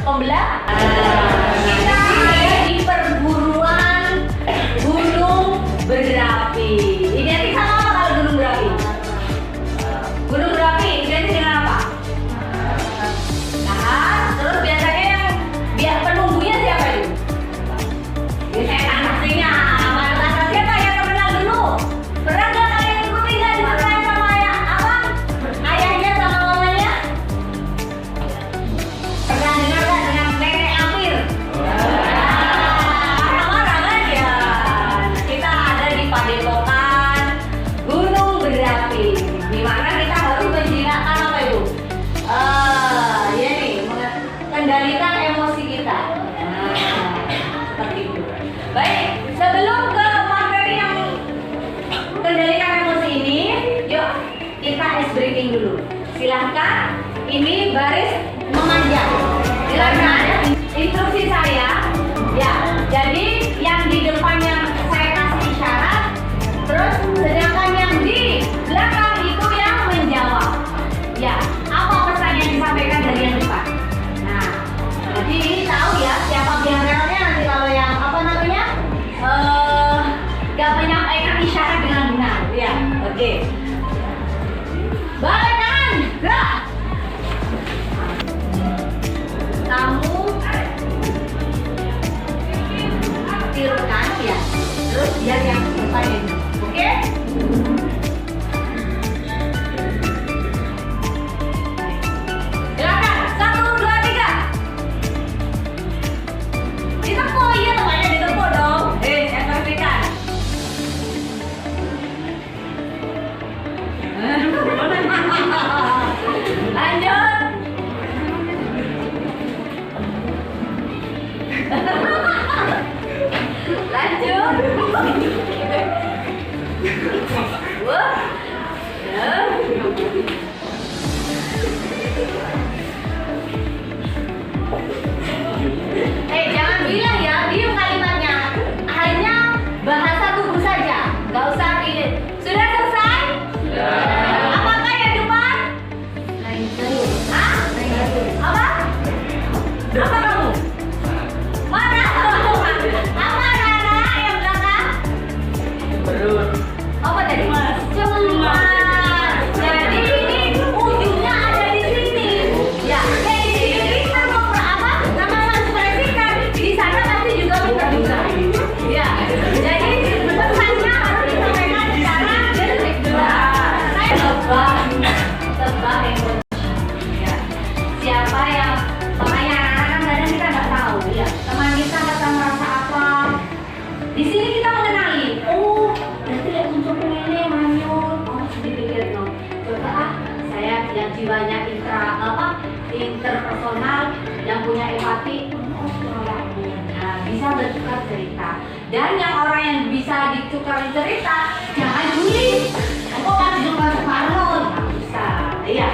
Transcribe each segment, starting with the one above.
pembelah. Kita ada di perburuan gunung berapi. Identik sama apa kalau gunung berapi? Gunung berapi identik dengan apa? Nah, terus biasanya yang biar penunggunya siapa itu? Saya pastinya. Mana siapa yang terkenal dulu? Pernah nggak kalian ikuti nggak diceritain sama ayah apa? Ayahnya sama mamanya? Pernah dengar nggak dengan nenek Amir? Marah-marah kan ya? Kita ada di Padepokan Gunung Berapi, di mana kita harus menjinakkan apa itu? Ya nih, mengendalikan emosi kita. Seperti itu. Baik, sebelum ke materi yang kendalikan emosi ini, yuk kita ice breaking dulu. Silahkan, ini baris memanjang. Silahkan, instruksi saya. Ya, jadi yang di depannya saya kasih isyarat, terus sedangkan yang di belakang itu yang menjawab. Ya, apa pesan yang disampaikan dari yang depan? Nah, jadi ini tahu ya siapa biangnya nanti kalau yang apa namanya gak menyampaikan isyarat dengan benar. Ya, oke. Balik kanan, gerak. Kamu tirukan ya, terus biar yang depan ini, oke? Silakan, 1, 2, 3. Ditepuk, iya namanya ditepuk dong. Saya pastikan. Lanjut. Lanjut. Wah. Ya. Jangan bilang ya, diam kalimatnya. Hanya bahasa tubuh saja, nggak usah ini. Sudah selesai? Sudah. Apakah yang depan? Hah? Apa? Apa kamu? Mana? Apa anak-anak yang belakang? Perut. Apa tadi? Cemas. Jadi ini ujungnya ada di sini. Ya, kayak di sini kita mau apa? Nama mengekspresikan. Di sana pasti juga bisa. Ya, jadi pesannya harus disampaikan secara jelas. Saya tebak emosi. Ya, siapa yang makanya anak-anak kadang kita nggak tahu. Ya, teman kita akan merasa apa? Di sini kita mengenali. Oh, berarti lihat muncul ini manyun. Oh, dipikir dong. Coba saya yang jiwanya interpersonal, yang punya empati. Nah, bisa bertukar cerita. Dan yang orang yang bisa ditukar cerita, jangan juli. Kok kasih tukar separuh? Nggak bisa. Iya.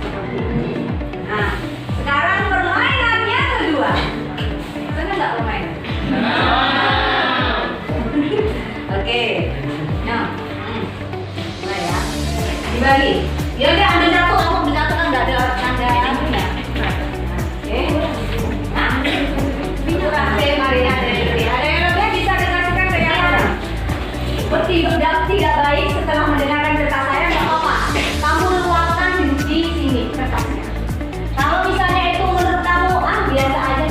Seperti itu. Nah, sekarang permainan yang kedua. Senang nggak permainan? Oke. Nah, mulai ya. Dibagi. Ya udah ambil satu, kamu ambil satu kan nggak ada anunya. Oke. Nah, oke, mari ada yang lebih bisa dikasihkan ke yang lain. Tidak baik setelah mendengarkan cerita saya nggak apa-apa. Kamu luapkan di sini kertasnya. Kalau misalnya itu menurut kamu biasa aja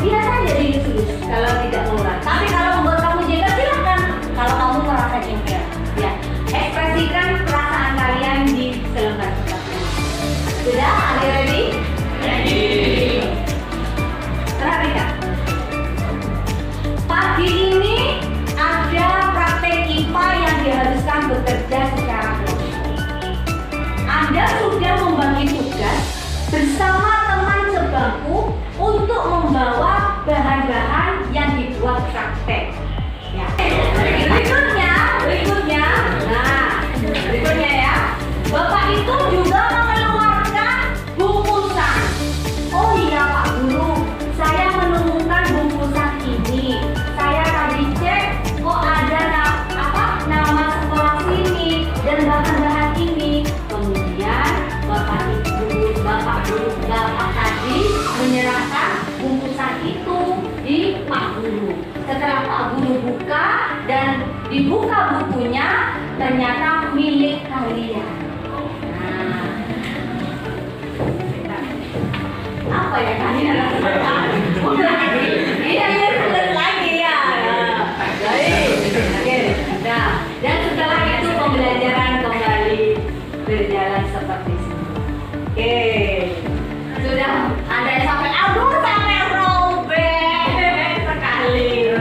dilus-lus. Kalau tidak menguras. Tapi kalau membuat kamu jengkel silakan. Kalau kamu merasa jengkel, ya ekspresikan perasaan kalian di selembar kertas ini. Sudah? Are you ready? Ready. Perhatikan. Pagi ini ada praktek IPA yang diharuskan bekerja secara kelompok. Anda sudah membagi tugas bersama teman sebangku untuk membawa bahan-bahan yang dibuat praktek. Ya. Berikutnya, nah, berikutnya ya. Bapak itu juga mengeluarkan bungkusan. Oh iya Pak Guru, saya menemukan bungkusan ini. Saya tadi cek, kok ada nama sekolah sini dan bahan-bahan ini. Kemudian Bapak tadi menyerahkan bungkusan dibuka bukunya, ternyata milik kalian. Nah, apa ya kalian lakukan? Iya, tulis lagi ya. Baik, oke. Nah, dan setelah itu pembelajaran kembali berjalan seperti ini. Oke, sudah ada yang sampai robek sekali.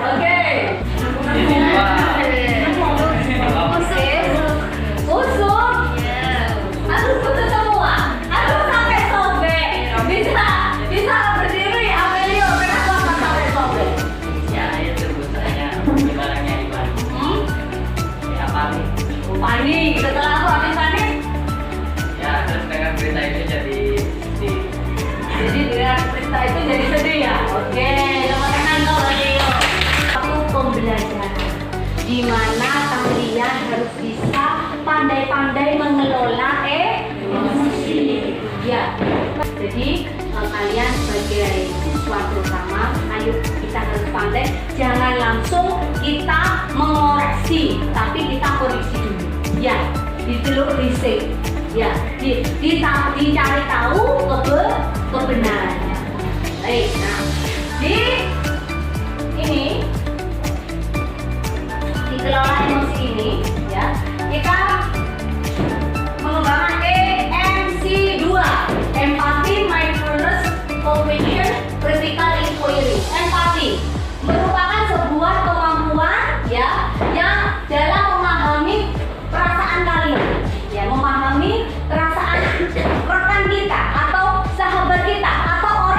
Oke. Kusut. Aduh, kusut semua. Aduh, sampai sobek. Bisa berdiri, Amelio. Kenapa nggak sampai sobek? Ya, itu busanya barangnya Iwan. Ya, panik. Panik. Setelah aku habis panik, Ya, terus dengan berita itu jadi sedih. jadi dengan cerita itu jadi sedih ya. Oke, tepuk tangan kau Amelio. Satu pembelajaran di mana kalian harus bisa pandai-pandai mengelola emosi. Ya. Jadi kalian sebagai siswa terutama, ayo kita harus pandai, jangan langsung kita mengoreksi, tapi kita koreksi dulu. Ya, diteluk risik. Ya, dicari tahu kebenarannya. Baik, nah di ini dikelola emosi ini, ya kita mengembangkan EMC 2, empathy, mindfulness, cooperation, critical inquiry. Empathy merupakan sebuah kemampuan ya yang dalam memahami perasaan kalian, ya memahami perasaan rekan kita atau sahabat kita atau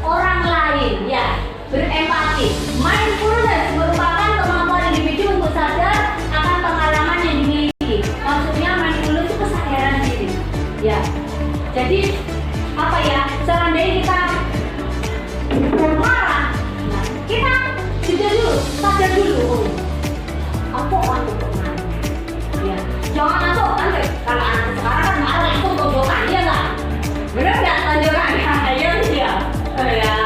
orang lain, ya berempati. Mindfulness merupakan kemampuan individu untuk sadar akan pengalaman yang dimiliki. Maksudnya mindfulness itu kesadaran diri, ya. Jadi apa ya? Seandainya kita marah, nah, kita jeda dulu, sadar dulu. Oh, apa aku pernah? Ya, jangan langsung nanti. Kalau anak sekarang kan marah langsung tonjokan, ya nggak? Bener nggak tonjokan? Ya sih ya. Ya.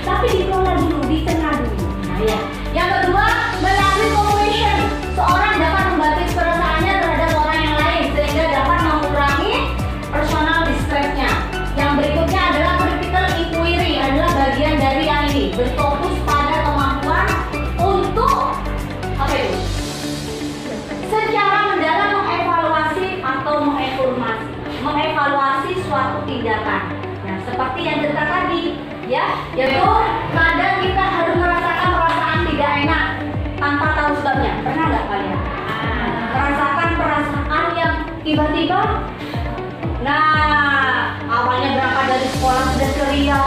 Tapi dikelola dulu, dicerna dulu. Nah, ya. Yang kedua, melalui cooperation, seorang dapat membatik perasaannya terhadap orang yang lain sehingga dapat mengurangi personal distress-nya. Yang berikutnya adalah critical inquiry, adalah bagian dari yang ini, berfokus pada kemampuan untuk apa itu? Secara mendalam mengevaluasi atau mengevaluasi suatu tindakan. Nah, seperti yang cerita tadi, ya, yaitu kadang kita harus merasakan perasaan tidak enak tanpa tahu sebabnya. Pernah nggak kalian? Merasakan perasaan yang tiba-tiba, nah, awalnya berangkat dari sekolah sudah ceria,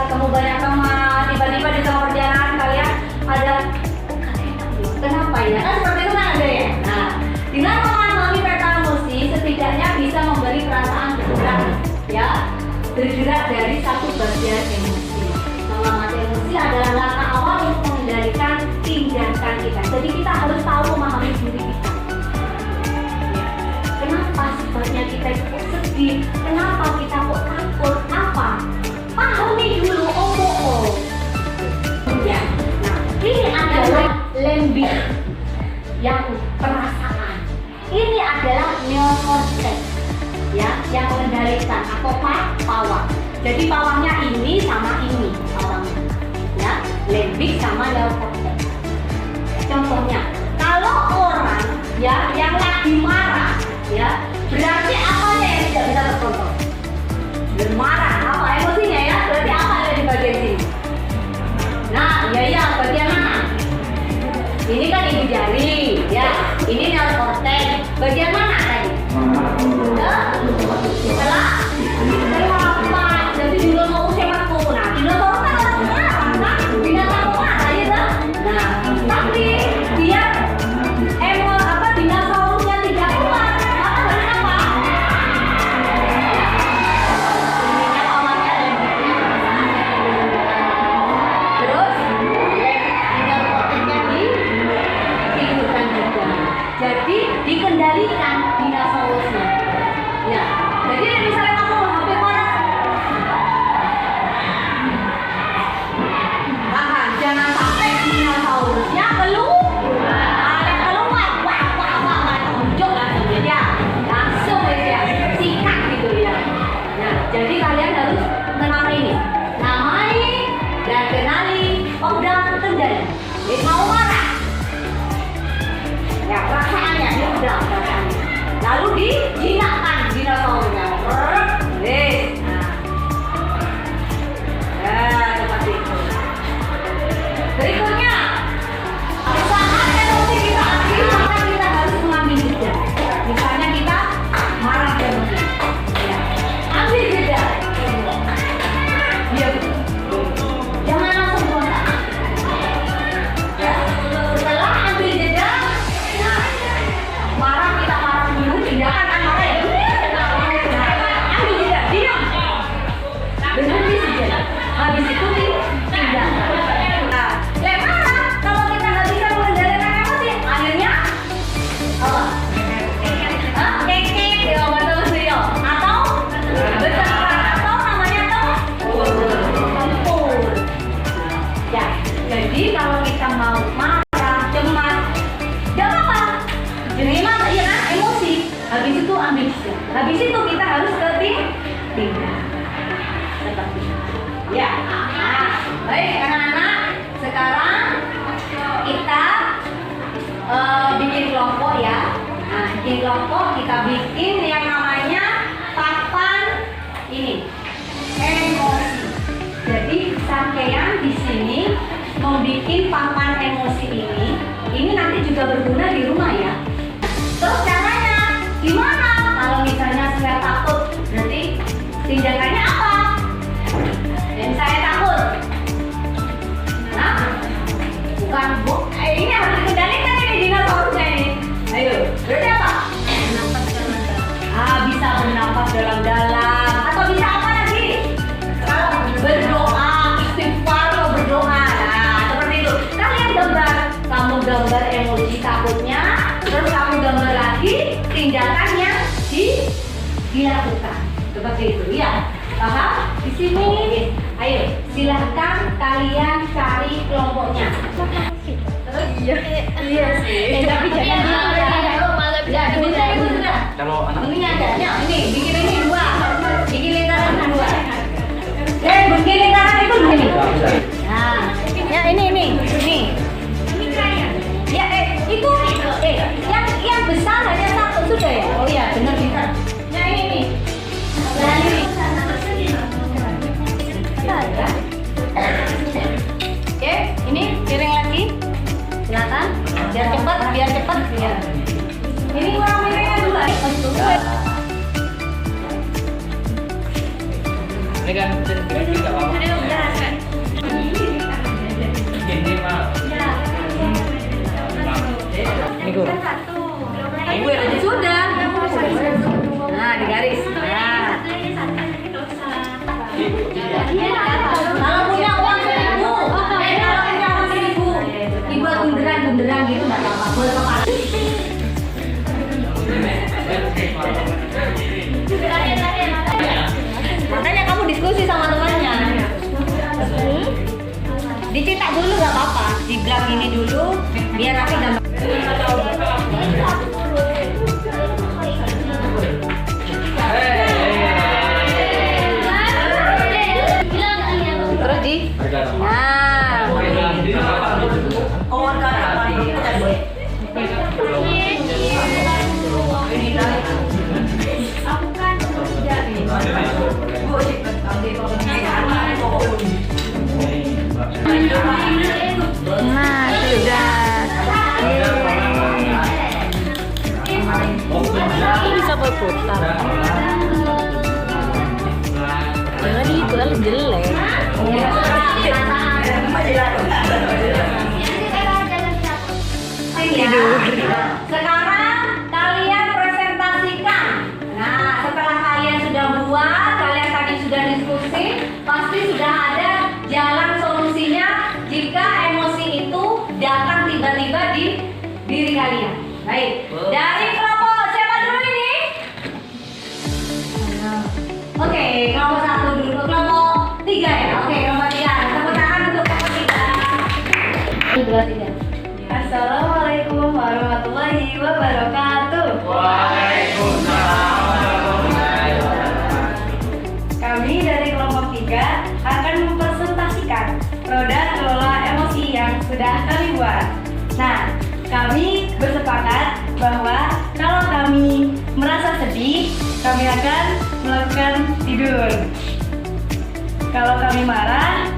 ketemu banyak teman, tiba-tiba di tengah perjalanan kalian ada, oh, gak enak loh. Kenapa ya? Kan seperti itu kan ada ya. Nah, dengan memahami peta emosi, setidaknya bisa memberi perasaan bergerak, ya, bergerak dari satu bagian emosi. Mengamati emosi adalah langkah awal untuk mengendalikan tindakan kita. Jadi kita harus tahu memahami diri kita. Ya. Kenapa sebabnya kita itu kok sedih? Kenapa kita kok takut? Apa? Pahami dulu. Oh. Ya. Nah, ini adalah lembik yang perasaan. Ini adalah neokortex, ya, yang mengendalikan atau pawang. Jadi pawangnya ini sama ini pawangnya, ya, lembik sama neokortex. Contohnya, kalau orang ya yang lagi marah, ya, berarti apanya yang tidak bisa terkontrol? mau marah. Ya perasaannya dia udah perasaannya. Lalu dijinakkan dinosaurusnya. Wes. Nah, seperti itu. Berikutnya, saat emosi kita aktif, maka kita harus mengambil jeda. Misalnya kita marah emosi, ya. Ambil jeda. Diam. Jangan langsung berontak. Ya. Setelah ambil jeda, nah, marah kita marah dulu, tindakan kan marah ya. Nah, ambil jeda, diam. Berhenti sejenak. Habis itu tindakan. Nah, marah kalau kita nggak bisa mengendalikan emosi, akhirnya apa? Kekek, ya betul ya. Atau bertengkar, atau namanya tempur. Ya, jadi kalau kita mau marah, cemas, nggak apa-apa. Terima ya kan emosi. Habis itu ambil jeda. Habis itu kita harus ke tindakan. Seperti itu. Ya, nah, baik anak-anak. Sekarang kita bikin kelompok ya. Nah, bikin kelompok kita bikin yang namanya papan ini emosi. Jadi sampean di sini membuat papan emosi ini nanti juga berguna di rumah ya. Terus caranya gimana? Kalau misalnya saya takut, berarti tindakannya apa? Dan saya takut. Nah, bukan bu, ini harus dikendalikan ini dinosaurusnya ini. Ayo, berarti apa? Bernapas dalam-dalam. Bisa bernapas dalam-dalam. Atau bisa apa lagi? Kalau berdoa, istighfar atau berdoa. Nah, seperti itu. Kalian gambar, kamu gambar emoji takutnya, terus kamu gambar lagi tindakannya dilakukan. Seperti itu, ya. Paham? Di sini, ayo silahkan kalian cari kelompoknya. Terus iya sih. Tapi jangan malah sudah. Kalau anak Ini adanya, ini bikin ini dua, bikin lingkaran dua. Bikin lingkaran itu begini. Nah, ya ini. Ya itu yang besar hanya satu sudah ya. Oh iya benar. Ya ini. Nah ini. Oke, ini piring lagi. Silakan. Biar cepat. Ya. Ini kurang piringnya dua. ini kan piring nggak apa-apa. Ini mah. Ini kurang. Gue aja sudah. Nah, di garis. Nah. Kalau punya uang 1.000, kalau punya uang 1.000, dibuat bunderan gitu nggak apa-apa. Boleh apa? Makanya kamu diskusi sama temannya. Dicetak dulu nggak apa-apa. Dibilang ini dulu, biar aku gambar. Terus di, nah, nah sudah. Bisa berputar. Jangan diputar jelek. Sekarang kalian presentasikan. Nah, setelah kalian sudah buat, kalian tadi sudah diskusi, pasti sudah ada jalan solusinya jika emosi itu datang tiba-tiba di diri kalian. Baik, dari kelompok siapa dulu ini? Oke, kelompok 1 dulu, kelompok 3 ya. Oke, kelompok 3. Tepuk tangan untuk kelompok 3. Assalamualaikum warahmatullahi wabarakatuh. Waalaikumsalam warahmatullahi wabarakatuh. Kami dari kelompok 3 akan mempresentasikan roda kelola emosi yang sudah kami buat. akan melakukan tidur. Kalau kami marah,